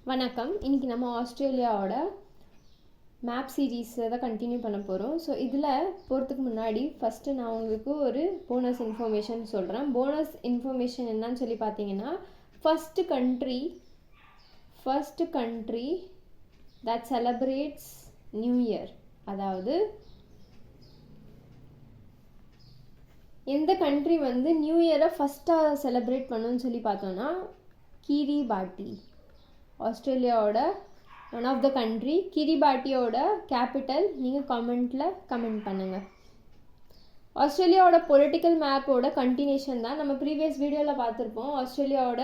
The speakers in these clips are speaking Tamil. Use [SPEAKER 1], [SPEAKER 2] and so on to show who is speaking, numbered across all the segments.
[SPEAKER 1] வணக்கம். இன்றைக்கி நம்ம ஆஸ்திரேலியாவோட மேப் சீரீஸ் தான் கண்டினியூ பண்ண போகிறோம். ஸோ இதில் போகிறதுக்கு முன்னாடி ஃபஸ்ட்டு நான் உங்களுக்கு ஒரு போனஸ் இன்ஃபர்மேஷன் சொல்கிறேன். போனஸ் இன்ஃபர்மேஷன் என்னன்னு சொல்லி பார்த்தீங்கன்னா, first country that celebrates new year, அதாவது எந்த கண்ட்ரி வந்து நியூ இயரை ஃபஸ்ட்டாக செலிப்ரேட் பண்ணுன்னு சொல்லி பார்த்தோன்னா கிரிபாட்டி. ஆஸ்திரேலியாவோட ஒன் ஆஃப் த கண்ட்ரி. கிரிபாட்டியோட கேபிட்டல் நீங்கள் கமெண்ட் பண்ணுங்கள். ஆஸ்திரேலியாவோட பொலிட்டிக்கல் மேப்போட கண்டினியூஷன் தான் நம்ம ப்ரீவியஸ் வீடியோவில் பார்த்துருப்போம். ஆஸ்திரேலியாவோட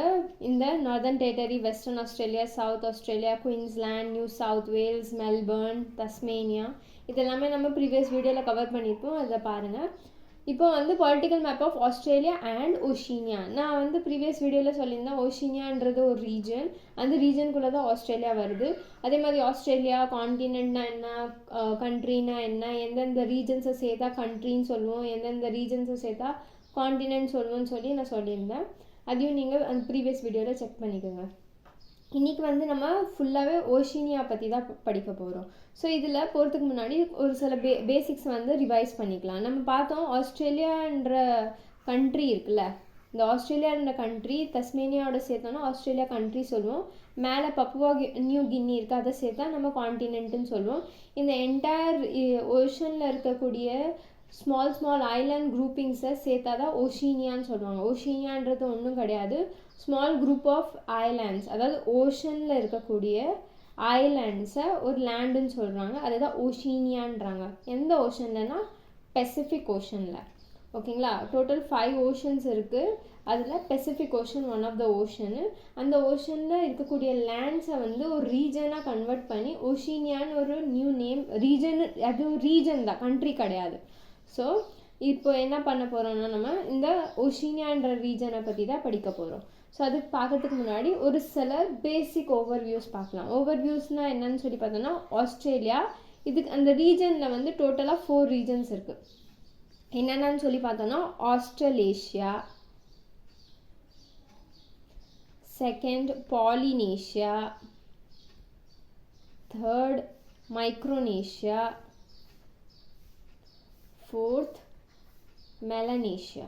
[SPEAKER 1] இந்த Northern Territory, Western Australia, South Australia, Queensland, New South Wales, Melbourne, Tasmania, இதெல்லாமே நம்ம ப்ரீவியஸ் வீடியோவில் கவர் பண்ணியிருப்போம். அதை பாருங்கள். இப்போ வந்து political map of Australia and Oceania. நான் வந்து ப்ரீவியஸ் வீடியோவில் சொல்லியிருந்தேன், ஓஷினியான்றது ஒரு ரீஜன், அந்த ரீஜனுக்குள்ளே தான் ஆஸ்திரேலியா வருது. அதே மாதிரி ஆஸ்திரேலியா கான்டினென்ட்னா என்ன, கண்ட்ரினா என்ன, எந்தெந்த ரீஜன்ஸை சேர்த்தா கண்ட்ரின்னு சொல்லுவோம், எந்தெந்த ரீஜன்ஸை சேர்த்தா கான்டினென்ட் சொல்லுவோம்னு சொல்லி நான் சொல்லியிருந்தேன். அதையும் நீங்கள் அந்த ப்ரீவியஸ் வீடியோவில் செக் பண்ணிக்கோங்க. இன்றைக்கி வந்து நம்ம ஃபுல்லாகவே ஓஷினியா பற்றி தான் படிக்க போகிறோம். ஸோ இதில் போகிறதுக்கு முன்னாடி ஒரு சில பேசிக்ஸ் வந்து ரிவைஸ் பண்ணிக்கலாம். நம்ம பார்த்தோம், ஆஸ்திரேலியான்ற கண்ட்ரி இருக்குல்ல, இந்த ஆஸ்திரேலியான்ற கண்ட்ரி தஸ்மேனியாவோட சேர்த்தோன்னா ஆஸ்திரேலியா கண்ட்ரி சொல்லுவோம். மேலே பப்புவா நியூ கின்னி இருக்குது, அதை சேர்த்தா நம்ம கான்டினென்ட்டுன்னு சொல்லுவோம். இந்த என்டையர் ஓஷனில் இருக்கக்கூடிய ஸ்மால் ஐலாண்ட் குரூப்பிங்ஸை சேர்த்தா தான் ஓஷினியான்னு சொல்லுவாங்க. ஓஷினியான்றது ஒன்றும் கிடையாது, ஸ்மால் குரூப் ஆஃப் ஐலாண்ட்ஸ், அதாவது ஓஷனில் இருக்கக்கூடிய ஐலாண்ட்ஸை ஒரு லேண்டுன்னு சொல்கிறாங்க. அதுதான் ஓஷினியான்றாங்க. எந்த ஓஷன்லனா பெசிஃபிக் ஓஷனில். ஓகேங்களா? டோட்டல் 5 ஓஷன்ஸ் இருக்குது. அதில் Pacific ocean one of the ocean. அந்த ஓஷனில் இருக்கக்கூடிய லேண்ட்ஸை வந்து ஒரு ரீஜனாக கன்வெர்ட் பண்ணி ஓஷினியான்னு ஒரு நியூ நேம், ரீஜன், அது ரீஜன் தான், கண்ட்ரி கிடையாது. ஸோ இப்போ என்ன பண்ண போகிறோம்னா, நம்ம இந்த ஓஷினியான்ற ரீஜனை பற்றி தான் படிக்க போகிறோம். ஸோ அதுக்கு பார்க்கறதுக்கு முன்னாடி ஒரு சில பேசிக் ஓவர்வியூஸ் பார்க்கலாம். ஓவர்வியூஸ்னால் என்னன்னு சொல்லி பார்த்தோன்னா, ஆஸ்திரேலியா, இதுக்கு அந்த ரீஜனில் வந்து டோட்டலாக 4 ரீஜன்ஸ் இருக்குது. என்னென்னு சொல்லி பார்த்தோன்னா, ஆஸ்ட்ரலேஷியா, second Polynesia, third Micronesia, fourth மெலனேஷியா.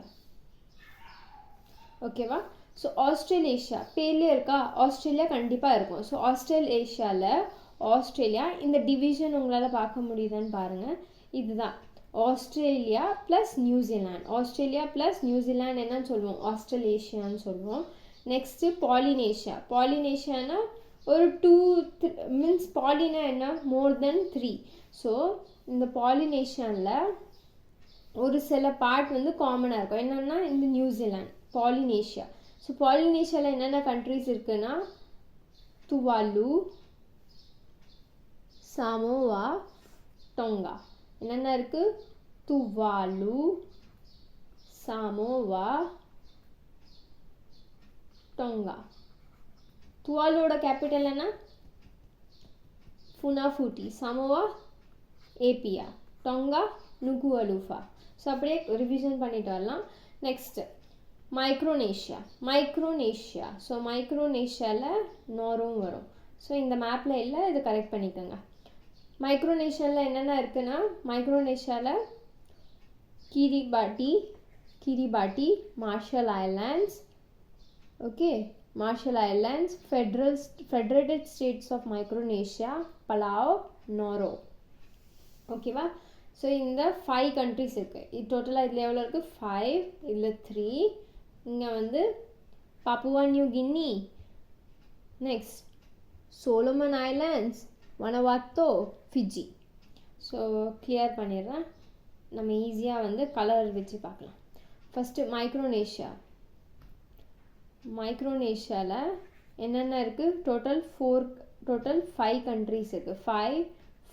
[SPEAKER 1] ஓகேவா? ஸோ ஆஸ்ட்ரேலேஷியா பேர்லேயே இருக்கா, ஆஸ்திரேலியா கண்டிப்பாக இருக்கும். ஸோ ஆஸ்ட்ரேலேஷியாவில் ஆஸ்திரேலியா இந்த டிவிஷன் உங்களால் பார்க்க முடியுதான்னு பாருங்கள். இதுதான் Australia plus New Zealand. Australia plus New Zealand என்னன்னு சொல்லுவோம், ஆஸ்ட்ரலேஷியான்னு சொல்லுவோம். Next Polynesia. பாலினேஷியானா ஒரு 2 மீன்ஸ் பாலினா என்ன, மோர் தென் 3. ஸோ இந்த பாலினேஷியானில் ஒரு சில பார்ட் வந்து காமனாக இருக்கும். என்னென்னா இந்த நியூசிலாண்ட், பாலினேஷியா. ஸோ பாலினேஷியாவில் என்னென்ன கண்ட்ரிஸ் இருக்குன்னா, துவாலு, சாமோவா, டோங்கா. என்னென்ன இருக்குது, துவாலு, சாமோவா, டோங்கா. துவாலோட கேபிட்டல் என்ன, ஃபுனாஃபுட்டி. சாமோவா ஏபியா, டோங்கா நுகுவலுஃபா. ஸோ அப்படியே ரிவிஷன் பண்ணிட்டு வரலாம். Next Micronesia. ஸோ மைக்ரோனேஷியாவில் நோரும் வரும். ஸோ இந்த மேப்பில் இல்லை, இது கரெக்ட் பண்ணிக்கோங்க. மைக்ரோனேஷியாவில் என்னென்ன இருக்குன்னா, மைக்ரோனேஷியாவில் Kiribati, Marshall Islands, okay, Marshall Islands, Federated States of Micronesia, Palau, Nauru. ஓகேவா? ஸோ இந்த 5 கண்ட்ரிஸ் இருக்குது. இது டோட்டலாக இதில் எவ்வளோ இருக்குது, 5, இதில் 3. இங்கே வந்து Papua New Guinea, next Solomon Islands, Vanuatu, Fiji. So clear பண்ணிடுறேன், நம்ம ஈஸியாக வந்து கலர் வச்சு பார்க்கலாம். ஃபஸ்ட்டு மைக்ரோனேஷியாவில் என்னென்ன இருக்குது, டோட்டல் 5 கண்ட்ரிஸ் இருக்குது. 5,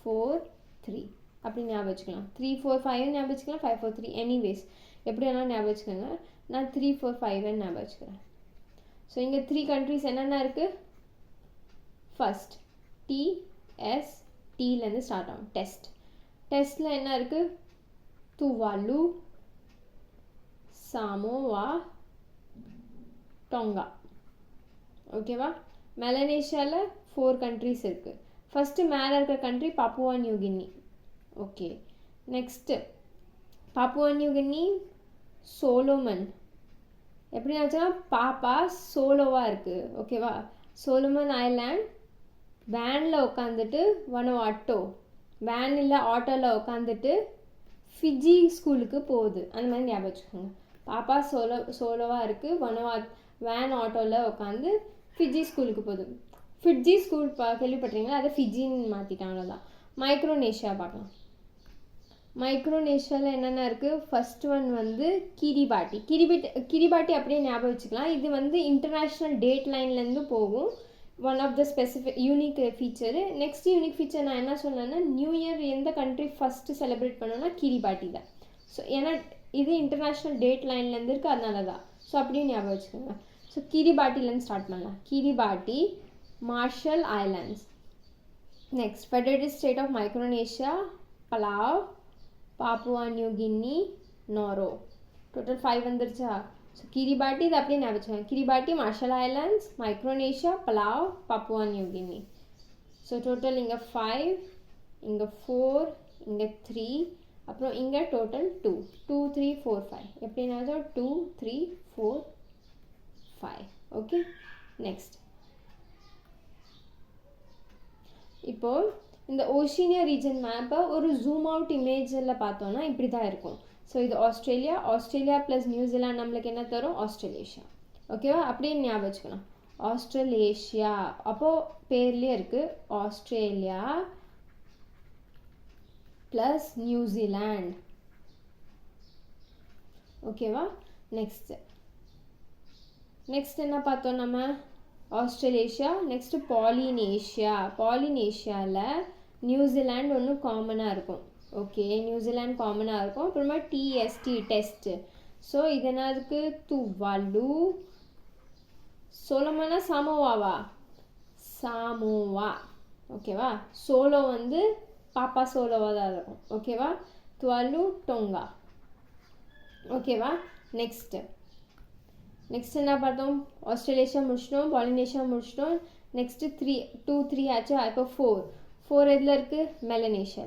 [SPEAKER 1] 4, 3 அப்படி ஞாபகம் வச்சுக்கலாம். 3, 4, 5 ஞாபகம் வச்சுக்கலாம், 5, 4, 3 எனிவேஸ் எப்படி வேணாலும் ஞாபகம் வச்சுக்கோங்க. நான் 3, 4, 5 ஞாபகம் வச்சுக்கிறேன். ஸோ இங்கே 3 கண்ட்ரிஸ் என்னென்ன இருக்குது, ஃபஸ்ட் டீலேருந்து ஸ்டார்ட் ஆகும், டெஸ்ட்டில் என்ன இருக்குது, துவாலு, சாமோவா, டோங்கா. ஓகேவா? மெலனேஷியாவில் 4 கண்ட்ரிஸ் இருக்குது. ஃபஸ்ட்டு மேலே இருக்கிற country Papua New Guinea. Okay, next Papua New Guinea Solomon. எப்படின்னாச்சுன்னா பாப்பா சோலோவாக இருக்குது. ஓகேவா, சோலோமன் ஐலாண்ட் வேனில் உட்காந்துட்டு வனுவாட்டோ, வேன் இல்லை ஆட்டோவில் உட்காந்துட்டு ஃபிஜி ஸ்கூலுக்கு போகுது. அந்த மாதிரி ஞாபகம் வச்சுக்கோங்க. பாப்பா சோலோவாக இருக்குது, வேன் ஆட்டோவில் உட்காந்து ஃபிஜி ஸ்கூலுக்கு போகுது. ஃபிஜி ஸ்கூல் கேள்விப்பட்டிருங்களா, அதை ஃபிஜின்னு மாற்றிட்டாங்க தான். மைக்ரோனேஷியா பார்க்கலாம். மைக்ரோனேஷியாவில் என்னென்ன இருக்குது? ஃபர்ஸ்ட் ஒன் வந்து கிரிபாட்டி. கிரிபாட்டி அப்படியே ஞாபகம் வச்சுக்கலாம். இது வந்து இன்டர்நேஷ்னல் டேட் லைன்லேருந்து போகும். One of the specific unique feature. Next unique feature நான் என்ன சொன்னேன்னா, நியூ இயர் எந்த கண்ட்ரி ஃபஸ்ட்டு செலிப்ரேட் பண்ணோன்னா கிரிபாட்டி தான். ஸோ ஏன்னா இது இன்டர்நேஷ்னல் டேட் லைன்லேருந்து இருக்குது, அதனால தான். ஸோ அப்படியே ஞாபகம் வச்சுக்கோங்க. ஸோ கிரிபாட்டிலேருந்து ஸ்டார்ட் பண்ணலாம். Kiribati, Marshall Islands. Next Federated State of Micronesia, Palau, Papua New Guinea, Nauru. Total 5 வந்துருச்சா? ஸோ கிரிபாட்டி இது அப்படியே ஞாபகம் வச்சுக்கோங்க. Kiribati, Marshall Islands, Micronesia, Palau, Papua New Guinea. So total இங்கே 5, இங்கே 4, இங்கே 3, அப்புறம் இங்கே டோட்டல் 2, 2, 3, 4, 5. எப்படின்னாச்சும் 2, 3, 4, 5. ஓகே, நெக்ஸ்ட் இப்போது இந்த ஓஷினியா ரீஜன் மேப்பை ஒரு ஜூம் அவுட் இமேஜில் பார்த்தோன்னா இப்படி தான் இருக்கும். ஸோ இது ஆஸ்திரேலியா ப்ளஸ் நியூசிலாந்து நம்மளுக்கு என்ன தரும்? ஆஸ்திரேலேஷியா. ஓகேவா, அப்படியே ஞாபகம் வச்சுக்கலாம். ஆஸ்திரேலேஷியா அப்போது பேர்லேயே இருக்குது, ஆஸ்திரேலியா ப்ளஸ் நியூசிலாண்ட். ஓகேவா, நெக்ஸ்ட் என்ன பார்த்தோம் நம்ம? ஆஸ்திரேலேஷியா. நெக்ஸ்ட்டு பாலினேஷியாவில் நியூசிலாண்ட் ஒன்று காமனாக இருக்கும். ஓகே, நியூசிலாண்ட் காமனாக இருக்கும். அப்புறமா டெஸ்ட்டு. ஸோ இது என்னதுக்கு? துவாலு. சோலோமனா சாமோவா? ஓகேவா. சோலோ வந்து பாப்பா சோலோவாக தான் இருக்கும். ஓகேவா, துவாலு, டோங்கா. ஓகேவா, நெக்ஸ்ட் என்ன பார்த்தோம்? ஆஸ்திரேலேஷியா முடிச்சிட்டோம், பாலினேஷியா முடிச்சிட்டோம். நெக்ஸ்ட்டு 2, 3 ஆச்சு. இப்போ 4 எதில் இருக்குது? மெலனேஷியா.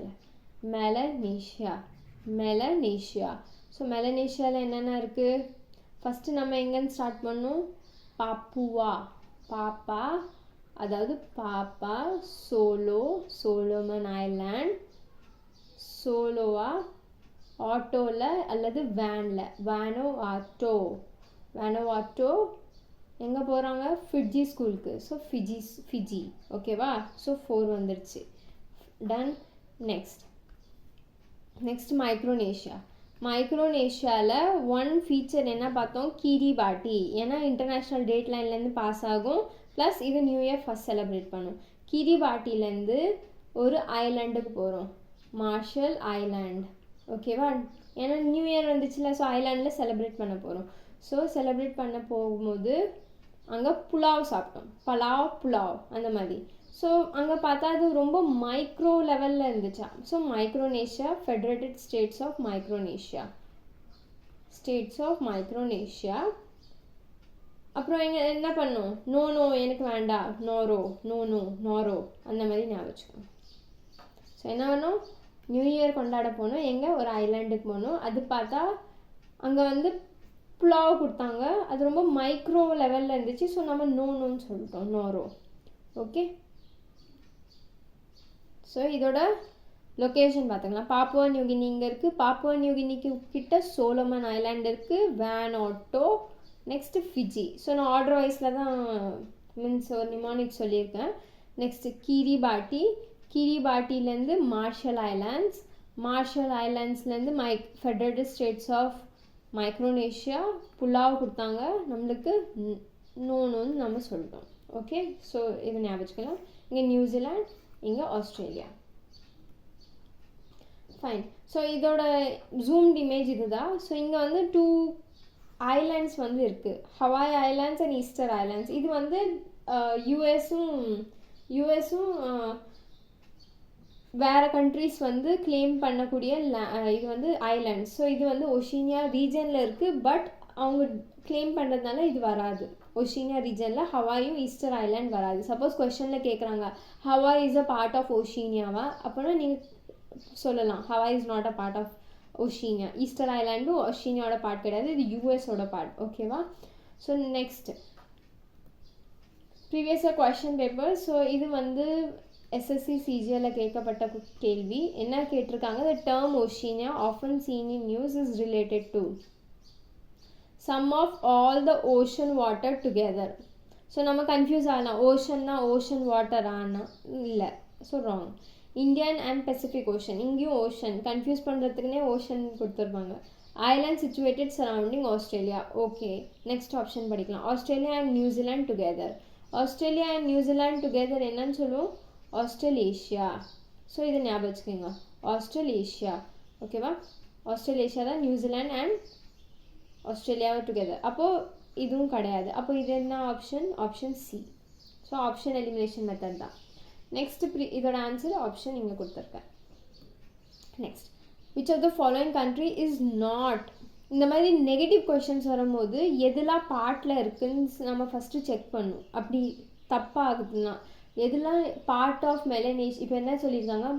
[SPEAKER 1] ஸோ மெலனேஷியாவில் என்னென்ன இருக்குது? ஃபஸ்ட்டு நம்ம எங்கேருந்து ஸ்டார்ட் பண்ணோம்? பாப்பா, அதாவது பாப்பா சோலோமன் ஐலாண்ட், சோலோவா ஆட்டோவில் அல்லது வேனில், வேனோவாட்டோ எங்கே போகிறாங்க? ஃபிஜி ஸ்கூலுக்கு. So Fiji. ஓகேவா, ஸோ 4 வந்துடுச்சு. டன். நெக்ஸ்ட் மைக்ரோனேஷியாவில் ஒன் ஃபீச்சர் என்ன பார்த்தோம்? கிரிபாட்டி. ஏன்னா இன்டர்நேஷ்னல் டேட் லைன்லேருந்து பாஸ் ஆகும், ப்ளஸ் இது நியூ இயர் ஃபஸ்ட் செலிப்ரேட் பண்ணும். கிரிபாட்டிலேருந்து ஒரு ஐலாண்டுக்கு போகிறோம், மார்ஷல் ஐலாண்ட். ஓகேவா, ஏன்னா நியூ இயர் வந்துச்சுல, ஸோ ஐலாண்டில் செலிப்ரேட் பண்ண போகிறோம். ஸோ செலிப்ரேட் பண்ண போகும்போது அங்கே புலாவ் சாப்பிட்டோம், புலாவ் அந்த மாதிரி. ஸோ அங்கே பார்த்தா அது ரொம்ப மைக்ரோ லெவலில் இருந்துச்சா. So Micronesia, Federated States of Micronesia. அப்புறம் என்ன பண்ணோம்? நோ எனக்கு வேண்டாம், நாரோ அந்த மாதிரி ஞாபகம் வச்சுக்கோங்க. ஸோ என்ன பண்ணோம்? நியூ இயர் கொண்டாட போனோம். எங்கே? ஒரு ஐலாண்டுக்கு போனோம். அது பார்த்தா அங்கே வந்து புலாவ் கொடுத்தாங்க, அது ரொம்ப மைக்ரோ லெவலில் இருந்துச்சு. ஸோ நம்ம நோன்னு சொல்லிட்டோம், நாரோ. ஓகே, ஸோ இதோட லொக்கேஷன் பார்த்துக்கலாம். பாப்புவா நியூ கினி இங்கே இருக்குது. பாப்புவா நியூ கினிக்கு கிட்ட சோலோமன் ஐலாண்ட் இருக்குது, வேனாட்டோ, நெக்ஸ்ட்டு ஃபிஜி. ஸோ நான் ஆர்டர் வைஸில் தான் மீன்ஸ் ஒரு நிமானிக் சொல்லியிருக்கேன். நெக்ஸ்ட்டு கிரிபாட்டிலேருந்து மார்ஷல் ஐலாண்ட்ஸ்லேருந்து Federated States of Micronesia. Palau கொடுத்தாங்க, நம்மளுக்கு நோன்னு நம்ம சொல்லிட்டோம். ஓகே, ஸோ இது ஞாபகம் வச்சுக்கலாம். இங்கே நியூசிலாண்ட், இங்கே ஆஸ்திரேலியா. ஃபைன். ஸோ இதோட ஜூம்ட் இமேஜ் இதுதான். ஸோ இங்கே வந்து 2 ஐலாண்ட்ஸ் வந்து இருக்குது, Hawaii islands and Easter islands. இது வந்து யூஎஸும் வேறு கண்ட்ரிஸ் வந்து கிளைம் பண்ணக்கூடிய இது வந்து ஐலாண்ட்ஸ். ஸோ இது வந்து ஓஷினியா ரீஜனில் இருக்குது, பட் அவங்க கிளைம் பண்ணுறதுனால இது வராது. ஓஷினியா ரீஜனில் ஹவாயும் ஈஸ்டர் ஐலாண்ட் வராது. சப்போஸ் கொஷனில் கேட்குறாங்க Hawaii is a part of ஓஷினியாவா, அப்படின்னா நீங்கள் சொல்லலாம் Hawaii is not a part of Oceania. Easter ஐலாண்டும் ஓஷினியாவோட பார்ட் கிடையாது, இது யூஎஸோட பார்ட். ஓகேவா? ஸோ நெக்ஸ்ட் ப்ரீவியஸாக கொஷின் பேப்பர். ஸோ இது வந்து எஸ்எஸ்சி சிஜிஎல்ல கேட்கப்பட்ட கேள்வி. என்ன கேட்டிருக்காங்க, the term Oceania often seen in news is related to sum of all the ocean water together. So நம்ம கன்ஃபியூஸ் ஆகலாம், ஓஷன்னா ஓஷன் வாட்டர் ஆனா இல்லை. So wrong. Indian and Pacific ocean, இங்கேயும் ஓஷன், கன்ஃபியூஸ் பண்ணுறதுக்குனே ஓஷன் கொடுத்துருப்பாங்க. Island situated surrounding Australia. Okay, next option படிக்கலாம். Australia and New Zealand together. Australia and New Zealand together என்னன்னு சொல்லுவோம், ஆஸ்திரேலேஷியா. ஸோ இதை ஞாபகம் வச்சுக்கோங்க, ஆஸ்திரேலேஷியா. ஓகேவா? ஆஸ்திரேலேஷியா தான் நியூசிலாண்ட் அண்ட் ஆஸ்திரேலியாவை டுகெதர். அப்போது இதுவும் கிடையாது. அப்போ இது என்ன option, option C. So option elimination method தான். நெக்ஸ்ட் இதோட ஆன்சர் ஆப்ஷன் இங்கே கொடுத்துருக்கேன். Next, which of the following country is not. இந்த மாதிரி நெகட்டிவ் கொஷின்ஸ் வரும்போது எதெல்லாம் பார்ட்டில் இருக்குன்னு நம்ம ஃபஸ்ட்டு செக் பண்ணணும். அப்படி தப்பாகுதுன்னா எதெல்லாம் பார்ட் ஆஃப் மெலனேஷியா, இப்போ என்ன சொல்லியிருக்காங்க,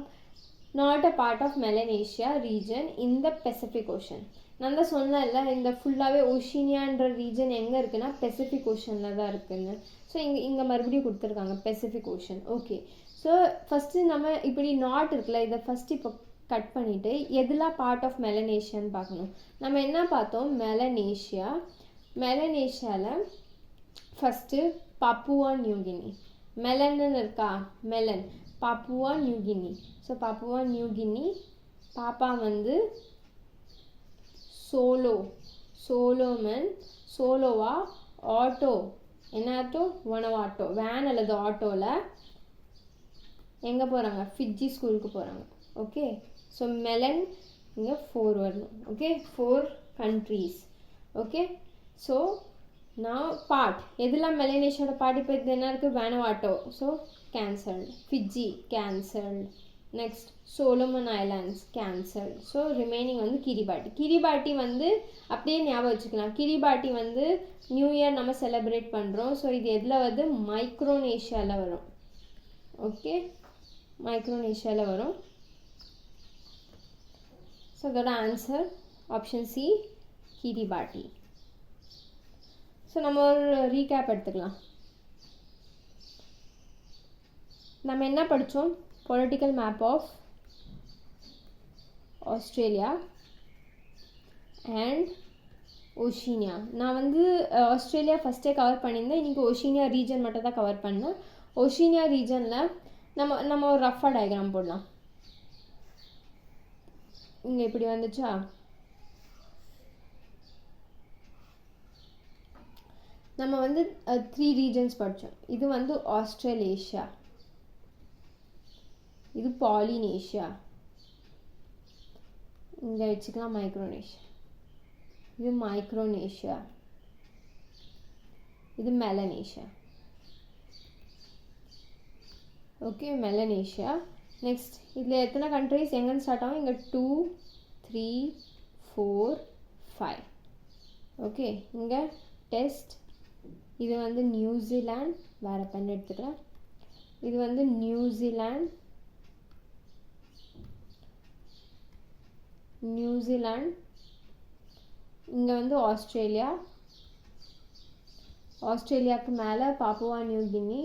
[SPEAKER 1] not a part of Melanesia region in the Pacific Ocean. நான் தான் சொன்னேன்ல, இந்த ஃபுல்லாகவே ஓஷினியான்ற ரீஜன் எங்கே இருக்குன்னா பெசிஃபிக் ஓஷனில் தான் இருக்குன்னு. ஸோ இங்கே மறுபடியும் கொடுத்துருக்காங்க Pacific ocean. Okay, so first நம்ம இப்படி நாட் இருக்குல்ல, இதை ஃபஸ்ட்டு இப்போ கட் பண்ணிவிட்டு எதெல்லாம் பார்ட் ஆஃப் மெலனேஷியான்னு பார்க்கணும். நம்ம என்ன பார்த்தோம், மெலனேஷியா. மெலனேஷியாவில் ஃபஸ்ட்டு பாப்புவா நியூகினி. மெலன்னு இருக்கா, மெலன், Papua New Guinea. So Papua New Guinea, பாப்பா வந்து சோலோ, சோலோமன், சோலோவா, ஆட்டோ, என்ன ஆட்டோ, வனவாட்டோ, வேன் அல்லது ஆட்டோவில் எங்கே போகிறாங்க, ஃபிஜி ஸ்கூலுக்கு போகிறாங்க. ஓகே, ஸோ மெலன் இங்கே 4 வரணும். Okay, 4 countries. ஓகே, ஸோ நான் பார்ட் எதெல்லாம் மெலனேஷியாவோட பார்ட் இப்போ இது என்ன இருக்குது, Vanuatu, so cancelled. Fiji cancelled. Next Solomon Islands cancel. So remaining வந்து கிரிபாட்டி. கிரிபாட்டி வந்து அப்படியே ஞாபகம் வச்சுக்கலாம். கிரிபாட்டி வந்து நியூ இயர் நம்ம செலிப்ரேட் பண்ணுறோம். ஸோ இது எதில் வந்து மைக்ரோனேஷியாவில் வரும். ஓகே, மைக்ரோனேஷியாவில் வரும். ஸோ அதோட answer option C, Kiribati. So நம்ம ஒரு ரீகேப் எடுத்துக்கலாம். நம்ம என்ன படித்தோம், political map of Australia and Oceania. நான் வந்து ஆஸ்திரேலியா ஃபஸ்ட்டே கவர் பண்ணியிருந்தேன், இன்றைக்கி ஓஷினியா ரீஜன் மட்டும் தான் கவர் பண்ணேன். ஓஷினியா ரீஜனில் நம்ம ஒரு ரஃபாக டயக்ராம் போடலாம். இங்கே இப்படி வந்துச்சா, நம்ம வந்து 3 ரீஜன்ஸ் படித்தோம். இது வந்து ஆஸ்திரேலேஷியா, இது பாலினேஷியா, இங்கே வச்சுக்கலாம் மைக்ரோனேஷியா, இது மைக்ரோனேஷியா, இது மெலனேஷியா. ஓகே, மெலனேஷியா. நெக்ஸ்ட் இதில் எத்தனை கண்ட்ரிஸ் எங்கேன்னு ஸ்டார்ட் ஆகும், இங்கே 2, 3, 4, 5. ஓகே, இங்கே டெஸ்ட். இது வந்து நியூசிலாண்ட், வேறு பென் எடுத்துக்கிறேன். இது வந்து நியூசிலாண்ட், நியூசிலாண்ட். இங்கே வந்து ஆஸ்திரேலியா, ஆஸ்திரேலியாவுக்கு மேலே Papua New Guinea.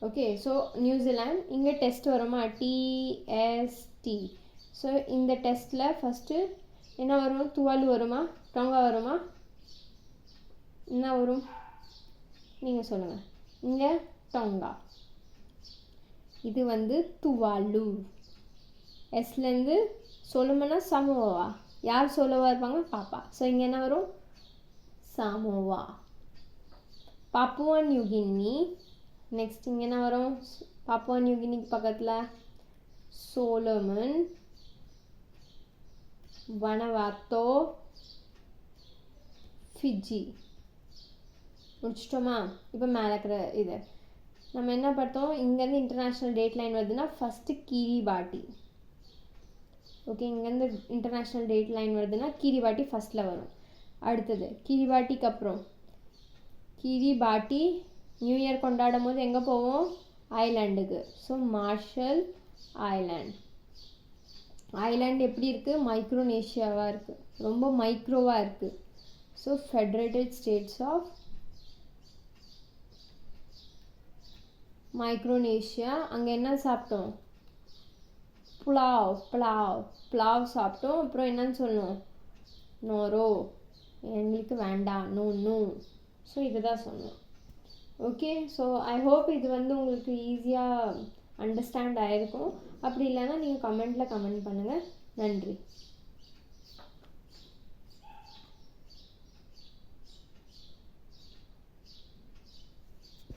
[SPEAKER 1] Okay, so New Zealand. இங்கே டெஸ்ட் வருமா, டிஎஸ்டி. ஸோ இந்த டெஸ்ட்டில் ஃபஸ்ட்டு என்ன வரும், துவாலு வருமா, டோங்கா வருமா, என்ன வரும் நீங்கள் சொல்லுங்கள். இங்கே டோங்கா, இது வந்து துவாலு. எஸ்லேருந்து சொல்லுமன்னா சமோவா, யார் சோலோவா இருப்பாங்க, பாப்பா. ஸோ இங்கே என்ன வரும், சாமோவா. Papua New Guinea. நெக்ஸ்ட் இங்கே என்ன வரும், பாப்புவா நியூகினிக்கு பக்கத்தில் சோலோமன், வனவாத்தோ, ஃபிஜி. முடிச்சிட்டோமா? இப்போ மேலே இருக்கிற இது நம்ம என்ன பார்த்தோம், இங்கேருந்து இன்டர்நேஷ்னல் டேட் லைன் வருதுன்னா ஃபஸ்ட்டு கிரிபாட்டி. ஓகே, இங்கேருந்து இன்டர்நேஷ்னல் டேட் லைன் வருதுன்னா கிரிபாட்டி ஃபஸ்ட்டில் வரும். அடுத்தது கிரிபாட்டிக்கு அப்புறம் கிரிபாட்டி நியூ இயர் கொண்டாடும் போது எங்கே போவோம்? ஐலாண்டுக்கு. So Marshall Island. ஐலாண்ட் எப்படி இருக்குது? மைக்ரோனேஷியாவாக இருக்குது, ரொம்ப மைக்ரோவாக இருக்குது. So Federated States of Micronesia. அங்கே என்ன சாப்பிட்டோம்? புலாவ் சாப்பிட்டோம். அப்புறம் என்னன்னு சொல்லணும்? நோரோ, எங்களுக்கு வேண்டாம், நோ. ஸோ இதை தான் சொன்னோம். ஓகே, ஸோ ஐ ஹோப் இது வந்து உங்களுக்கு ஈஸியாக அண்டர்ஸ்டாண்ட் ஆகிருக்கும். அப்படி இல்லைன்னா நீங்கள் கமெண்ட் பண்ணுங்கள். நன்றி.